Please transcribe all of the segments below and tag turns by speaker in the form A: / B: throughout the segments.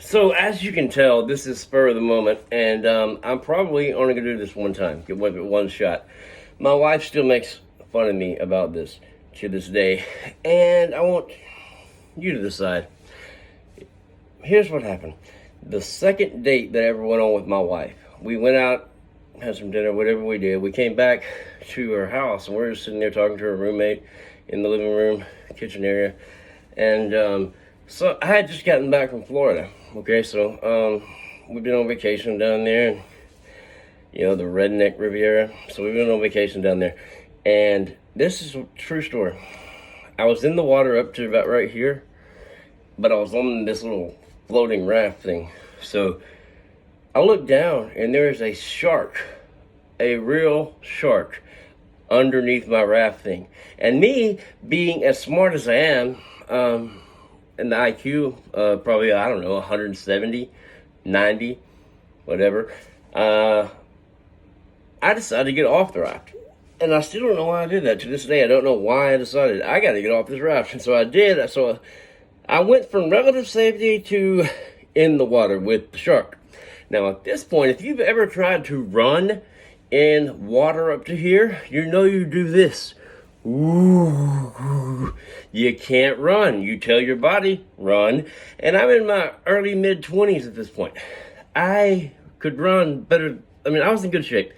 A: So as you can tell, this is spur of the moment, and I'm probably only gonna do this one time, get away with one shot. My wife still makes fun of me about this to this day, and I want you to decide. Here's what happened. The second date that I ever went on with my wife, we went out, had some dinner, whatever we did. We came back to her house, and we were sitting there talking to her roommate in the living room, kitchen area, and so I had just gotten back from Florida. Okay, so we've been on vacation down there, and the redneck Riviera. So we've been on vacation down there, and this is a true story. I was in the water up to about right here, but I was on this little floating raft thing. So I looked down, and there is a shark, a real shark, underneath my raft thing. And me, being as smart as I am, and the IQ, probably, I don't know, 170, 90, whatever, I decided to get off the raft. And I still don't know why I did that. To this day, I don't know why I decided I got to get off this raft. And so I did. So I went from relative safety to in the water with the shark. Now, at this point, if you've ever tried to run in water up to here, you do this. Ooh, you can't run. You tell your body, run. And I'm in my early mid-20s at this point. I could run better. I mean, I was in good shape.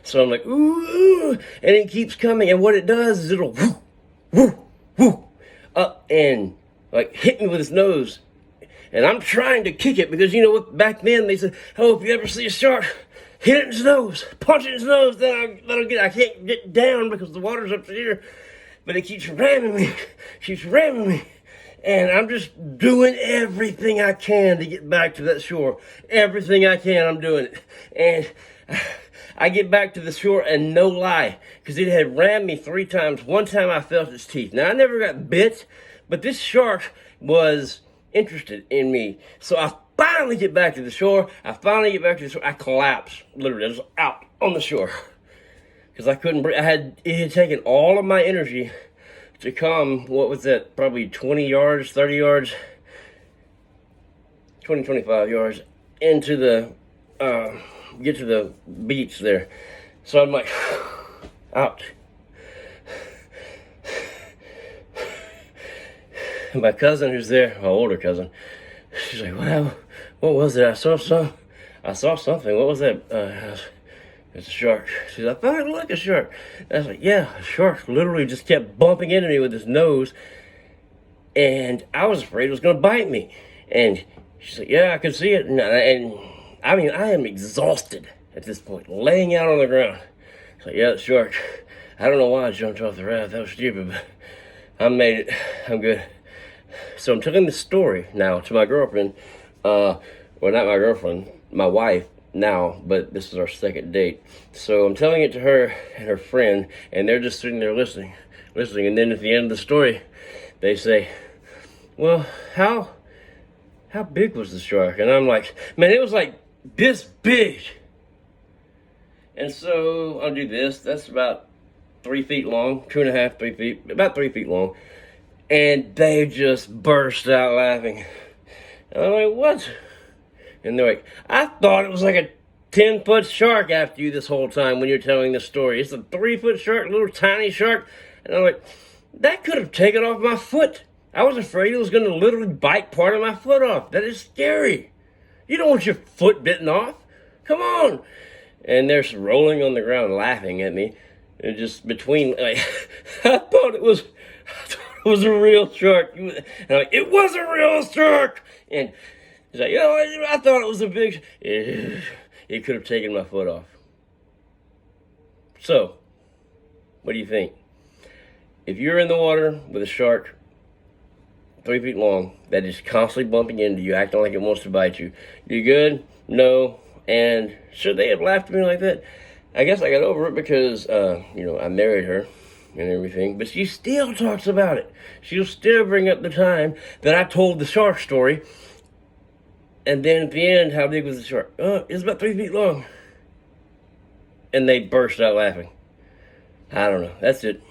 A: So I'm like, ooh, and it keeps coming. And what it does is it'll whoo, whoo, whoo, up and like hit me with its nose. And I'm trying to kick it because, back then they said, oh, if you ever see a shark, hit it in its nose, punch it in its nose, then I can't get down because the water's up to here. But it keeps ramming me. And I'm just doing everything I can to get back to that shore. Everything I can, I'm doing it. And I get back to the shore, and no lie, because it had rammed me 3 times. One time I felt its teeth. Now, I never got bit, but this shark was interested in me. So I finally get back to the shore. I collapsed, literally. I was out on the shore because I couldn't breathe. It had taken all of my energy to come, what was that, probably 20 yards, 30 yards, 20, 25 yards into the, get to the beach there. So I'm like, out. And my cousin who's there, my older cousin, she's like, wow, what was it? I saw something. What was that? It's a shark. She said, I thought it looked like a shark. And I was like, yeah, a shark literally just kept bumping into me with his nose. And I was afraid it was going to bite me. And she's like, yeah, I could see it. And I mean, I am exhausted at this point, laying out on the ground. It's like, yeah, it's a shark. I don't know why I jumped off the raft. That was stupid, but I made it. I'm good. So I'm telling this story now to my girlfriend. Well, not my girlfriend, my wife now, but this is our second date. So I'm telling it to her and her friend, and they're just sitting there listening. And then at the end of the story, they say, well, how big was the shark? And I'm like, man, it was like this big. And so I'll do this. That's about 3 feet long, 2.5, 3 feet, about 3 feet long. And they just burst out laughing. And I'm like, what? And they're like, I thought it was like a 10-foot shark after you this whole time when you're telling this story. It's a 3-foot shark, a little tiny shark. And I'm like, that could have taken off my foot. I was afraid it was going to literally bite part of my foot off. That is scary. You don't want your foot bitten off. Come on. And they're rolling on the ground laughing at me. And just between, like, I thought it was a real shark. And I'm like, it was a real shark. And he's like, I thought it was a big, it could have taken my foot off. So, what do you think? If you're in the water with a shark, 3 feet long, that is constantly bumping into you, acting like it wants to bite you, you good? No. And should they have laughed at me like that? I guess I got over it because, I married her and everything, but she still talks about it. She'll still bring up the time that I told the shark story. And then at the end, how big was the shark? It's about 3 feet long. And they burst out laughing. I don't know. That's it.